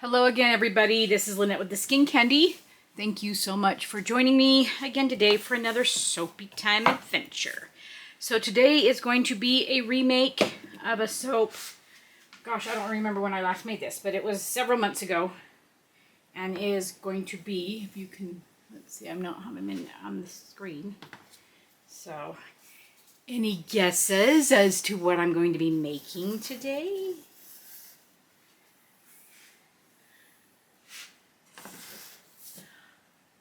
Hello again, everybody. This is Lynette with the Skin Candy. Thank you so much for joining me again today for another soapy time adventure. So today is going to be a remake of a soap. Gosh, I don't remember when I last made this, but it was several months ago. And is going to be, if you can, let's see, I'm in on the screen. So, any guesses as to what I'm going to be making today?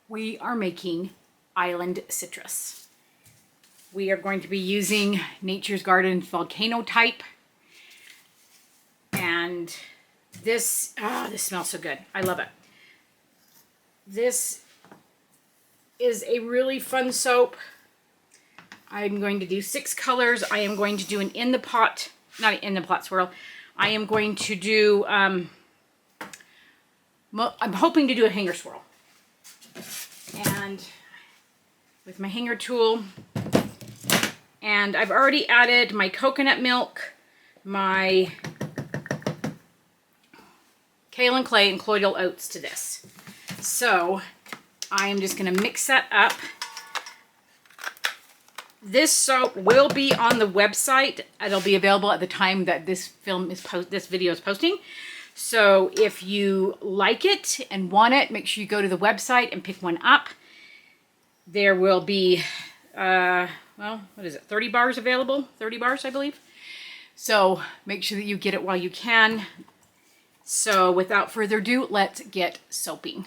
We are making island citrus. We are going to be using Nature's Garden's Volcano Type. And this smells so good. I love it. This is a really fun soap. I'm going to do 6 colors. I am going to do an in the pot, not an in the pot swirl. I am going to do, I'm hoping to do a hanger swirl. And with my hanger tool, and I've already added my coconut milk, my kale and clay and colloidal oats to this. So I am just going to mix that up. This soap will be on the website. It'll be available at the time that this video is posting. So if you like it and want it, make sure you go to the website and pick one up. There will be, well, what is it, 30 bars available? 30 bars, I believe. So make sure that you get it while you can. So without further ado, let's get soaping.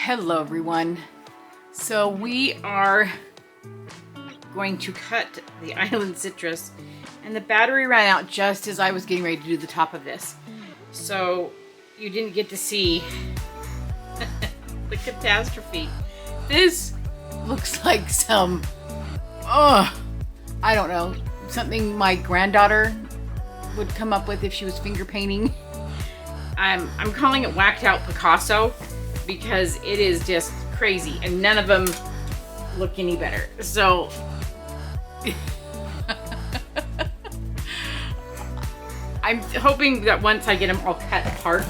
Hello everyone. So we are going to cut the island citrus, and the battery ran out just as I was getting ready to do the top of this. So you didn't get to see the catastrophe. This looks like some, I don't know, something my granddaughter would come up with if she was finger painting. I'm calling it whacked out Picasso because it is just crazy and none of them look any better. So I'm hoping that once I get them all cut apart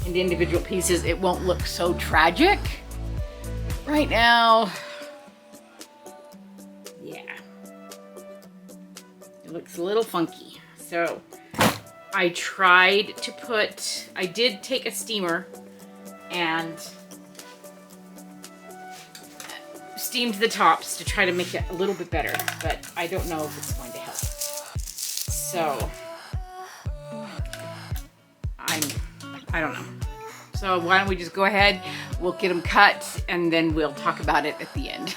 into individual pieces, it won't look so tragic. Right now, yeah, it looks a little funky. So I tried to I did take a steamer and steamed the tops to try to make it a little bit better, but I don't know if it's going to help. So I don't know. So why don't we just go ahead, we'll get them cut, and then we'll talk about it at the end.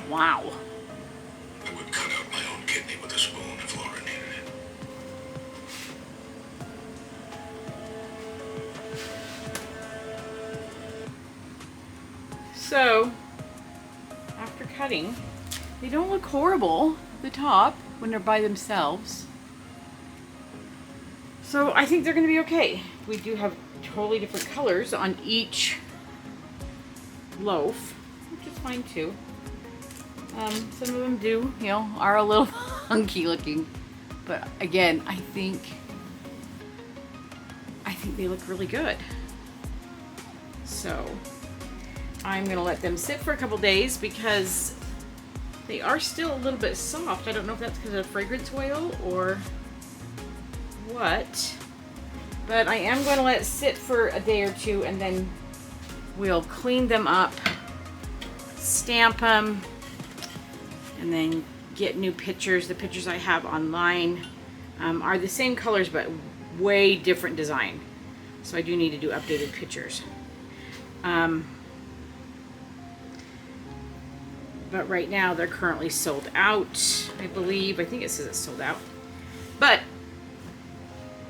Wow. I would cut out my own kidney with a spoon if Laura needed it. So, after cutting, they don't look horrible at the top when they're by themselves. So I think they're going to be okay. We do have totally different colors on each loaf, which is fine too. Some of them do, you know, are a little funky looking, but again, I think they look really good. So I'm gonna let them sit for a couple days because they are still a little bit soft. I don't know if that's because of fragrance oil or what, but I am going to let it sit for a day or two, and then we'll clean them up, stamp them, and then get new pictures. The pictures I have online are the same colors but way different design, so I do need to do updated pictures. But right now they're currently sold out, I believe. I think it says it's sold out, but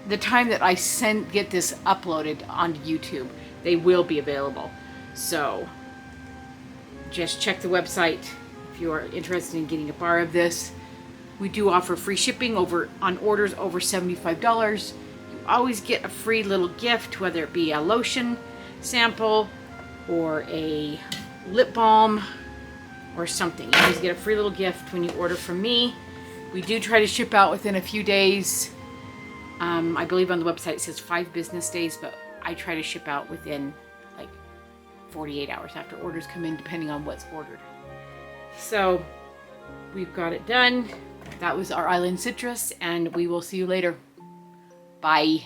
the time that I get this uploaded onto YouTube, they will be available. So just check the website if you are interested in getting a bar of this. We do offer free shipping on orders over $75. You always get a free little gift, whether it be a lotion sample or a lip balm or something. You always get a free little gift when you order from me. We do try to ship out within a few days. I believe on the website it says 5 business days, but I try to ship out within like 48 hours after orders come in, depending on what's ordered. So we've got it done. That was our island citrus, and we will see you later. Bye.